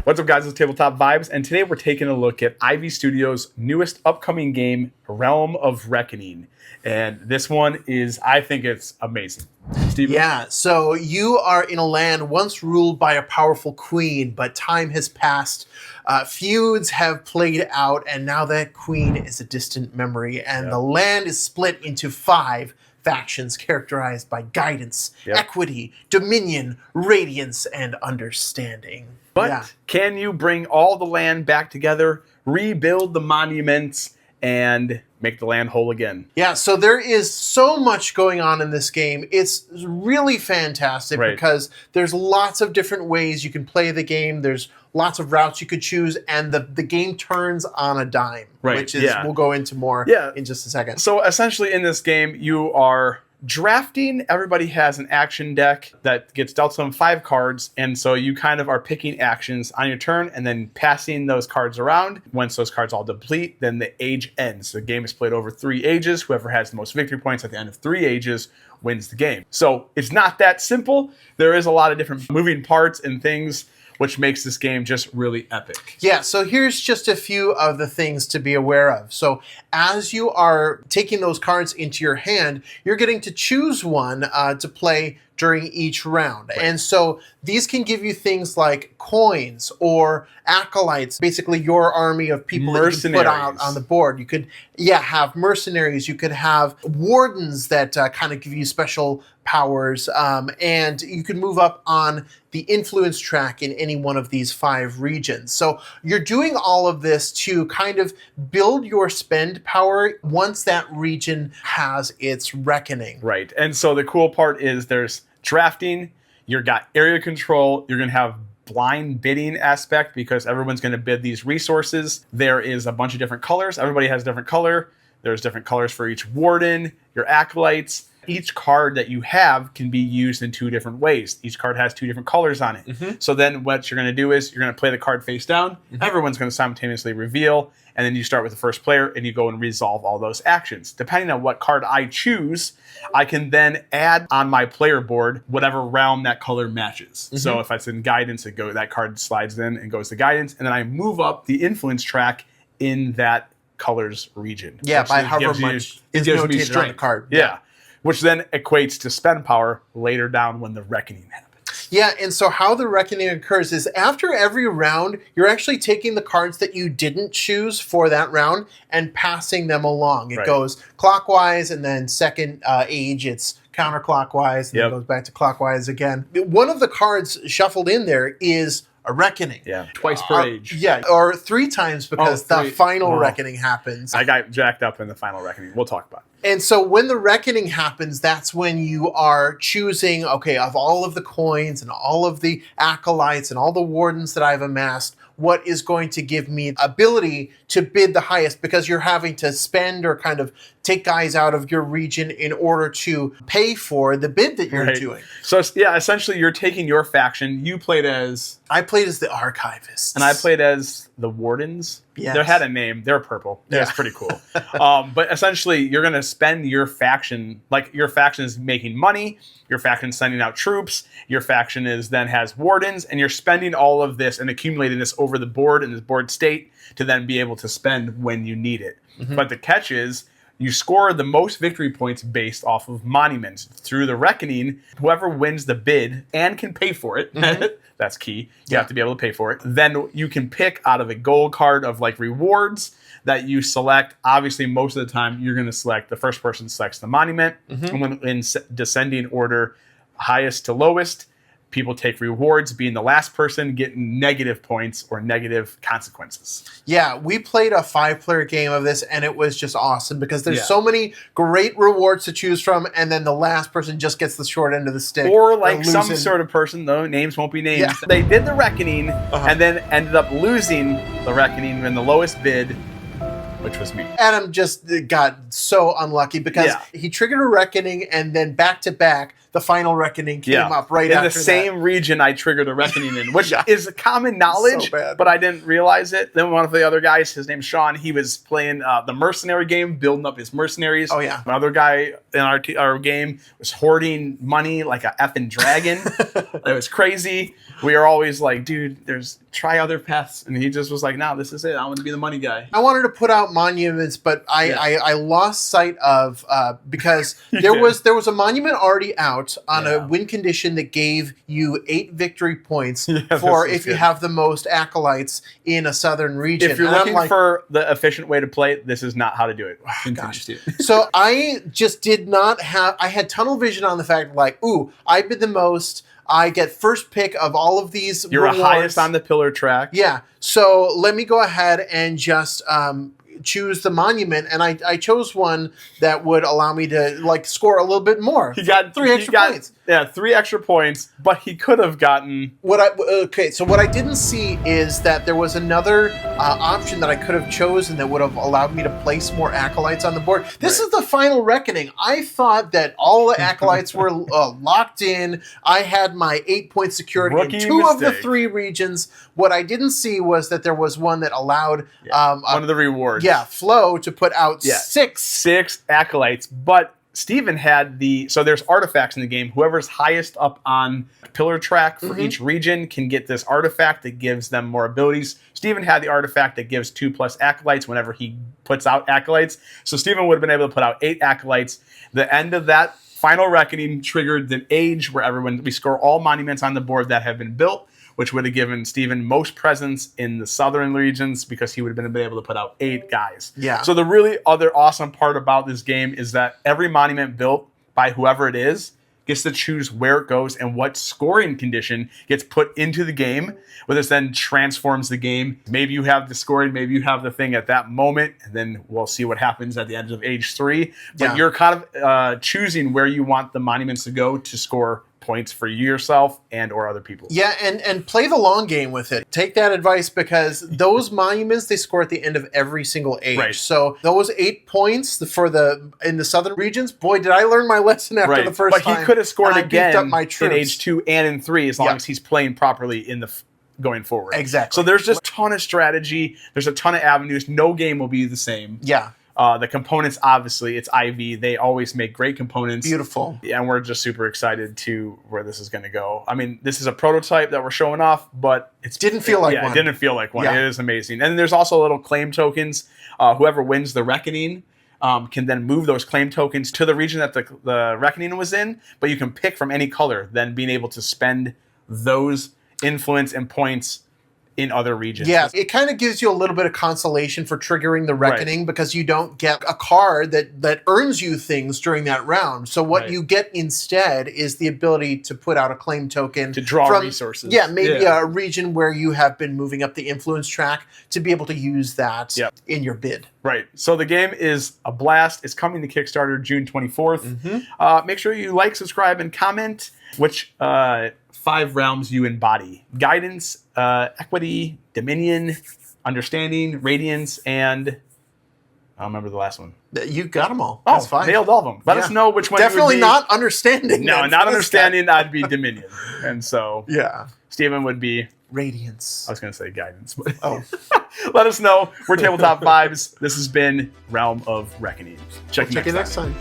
What's up, guys? It's Tabletop Vibes, and today we're taking a look at Ivy Studios' newest upcoming game, Realm of Reckoning. And this one is, I think it's amazing. Steven? Yeah, so you are in a land once ruled by a powerful queen, but time has passed. Feuds have played out, and now that queen is a distant memory, and the land is split into 5 factions characterized by guidance, equity, dominion, radiance, and understanding. But can you bring all the land back together, rebuild the monuments, and make the land whole again? Yeah, so there is so much going on in this game. It's really fantastic because there's lots of different ways you can play the game. There's lots of routes you could choose, and the game turns on a dime, which is we'll go into more in just a second. So essentially in this game, you are drafting. Everybody has an action deck that gets dealt some 5 cards, and so you kind of are picking actions on your turn and then passing those cards around. Once those cards all deplete, then the age ends. The game is played over 3 ages. Whoever has the most victory points at the end of 3 ages wins the game. So it's not that simple. There is a lot of different moving parts and things, which makes this game just really epic. Yeah, so here's just a few of the things to be aware of. So as you are taking those cards into your hand, you're getting to choose one to play during each round. And so these can give you things like coins or acolytes, basically your army of people that you can put out on the board. You could have mercenaries, you could have wardens that kind of give you special powers, and you can move up on the influence track in any one of these 5 regions. So you're doing all of this to kind of build your spend power once that region has its reckoning. Right, and so the cool part is there's drafting, you've got area control, you're going to have blind bidding aspect because everyone's going to bid these resources. There is a bunch of different colors. Everybody has a different color. There's different colors for each warden, your acolytes. Each card that you have can be used in 2 different ways. Each card has 2 different colors on it. So then what you're going to do is you're going to play the card face down. Everyone's going to simultaneously reveal, and then you start with the first player and you go and resolve all those actions. Depending on what card I choose, I can then add on my player board whatever realm that color matches. So if it's in guidance, that card slides in and goes to guidance, and then I move up the influence track in that color's region. Yeah, by however much is notated on the card. Yeah. Which then equates to spend power later down when the reckoning happens. Yeah, and so how the reckoning occurs is after every round, you're actually taking the cards that you didn't choose for that round and passing them along. It goes clockwise, and then second age, it's counterclockwise, and then it goes back to clockwise again. One of the cards shuffled in there is a reckoning. Yeah, twice per age. Yeah, or 3 times because the final reckoning happens. I got jacked up in the final reckoning. We'll talk about it. And so when the reckoning happens, that's when you are choosing, okay, of all of the coins and all of the acolytes and all the wardens that I've amassed, what is going to give me ability to bid the highest, because you're having to spend or kind of take guys out of your region in order to pay for the bid that you're doing. So yeah, essentially you're taking your faction. You played as... I played as the archivists. And I played as the wardens. Yes. They had a name. They're purple. Yeah, it's pretty cool. But essentially, you're going to spend your faction, like your faction is making money, your faction is sending out troops, your faction then has wardens, and you're spending all of this and accumulating this over the board in this board state to then be able to spend when you need it. But the catch is, you score the most victory points based off of monuments. Through the reckoning, whoever wins the bid and can pay for it, that's key. You have to be able to pay for it. Then you can pick out of a gold card of like rewards that you select. Obviously, most of the time, you're going to select, the first person selects the monument. And when in descending order, highest to lowest, people take rewards, being the last person getting negative points or negative consequences. Yeah, we played a 5-player game of this, and it was just awesome because there's so many great rewards to choose from, and then the last person just gets the short end of the stick. Or like some sort of person, though names won't be named. Yeah. They did the reckoning and then ended up losing the reckoning in the lowest bid, which was me. Adam just got so unlucky because he triggered a reckoning, and then back to back, the final reckoning came up right in after the same region I triggered a reckoning in, which is common knowledge, bad. but I didn't realize it. Then one of the other guys, his name's Sean, he was playing the mercenary game, building up his mercenaries. Oh, yeah. Another guy in our game was hoarding money like a effing dragon. It was crazy. We are always like, dude, try other paths. And he just was like, no, this is it. I want to be the money guy. I wanted to put out monuments, but I lost sight of because there was a monument already out on a win condition that gave you 8 victory points for if you have the most acolytes in a southern region. If you're looking for the efficient way to play it, this is not how to do it. Gosh. So I just did not have. I had tunnel vision on the fact like, ooh, I bid the most. I get first pick of all of these You're rewards. highest on the pillar track. Yeah. So let me go ahead and just choose the monument, and I chose one that would allow me to like score a little bit more. He got 3 extra points. Yeah, 3 extra points, but he could have gotten So what I didn't see is that there was another option that I could have chosen that would have allowed me to place more acolytes on the board. This is the final reckoning. I thought that all the acolytes were locked in. I had my 8-point security in 2 of the 3 regions. What I didn't see was that there was one that allowed one of the rewards. Yeah, Flo to put out 6 acolytes, but Steven had so there's artifacts in the game. Whoever's highest up on pillar track for each region can get this artifact that gives them more abilities. Steven had the artifact that gives 2+ acolytes whenever he puts out acolytes. So Steven would have been able to put out 8 acolytes. The end of that final reckoning triggered the age where we score all monuments on the board that have been built, which would have given Steven most presence in the southern regions because he would have been able to put out 8 guys. Yeah. So the really other awesome part about this game is that every monument built by whoever it is gets to choose where it goes and what scoring condition gets put into the game, where this then transforms the game. Maybe you have the scoring, maybe you have the thing at that moment, and then we'll see what happens at the end of age 3. But you're kind of choosing where you want the monuments to go to score points for yourself and or other people. Yeah, and play the long game with it. Take that advice because those monuments, they score at the end of every single age. Right. So those 8 points in the southern regions, boy, did I learn my lesson after the first time. But he could have scored again up my in age 2 and in 3 as long as he's playing properly in the going forward. Exactly. So there's just a ton of strategy. There's a ton of avenues. No game will be the same. Yeah. The components, obviously, it's IV. They always make great components. Beautiful. Yeah, and we're just super excited to where this is going to go. I mean, this is a prototype that we're showing off, but it didn't feel like one. It didn't feel like one. Yeah. It is amazing. And there's also little claim tokens. Whoever wins the reckoning can then move those claim tokens to the region that the reckoning was in, but you can pick from any color, then being able to spend those influence and points in other regions. Yeah, it kind of gives you a little bit of consolation for triggering the reckoning because you don't get a card that earns you things during that round. So what you get instead is the ability to put out a claim token to draw resources. Yeah, maybe a region where you have been moving up the influence track to be able to use that in your bid. Right. So the game is a blast. It's coming to Kickstarter June 24th. Make sure you like, subscribe, and comment which 5 realms you embody: guidance, equity, dominion, understanding, radiance, and I don't remember the last one. You got them all. Oh, that's fine. Nailed all of them. Let us know which one. Definitely you would be. Not understanding. No, not understanding. I'd be dominion, and so Steven would be radiance. I was going to say guidance, but let us know. We're Tabletop Vibes. This has been Realm of Reckoning. Check you next time.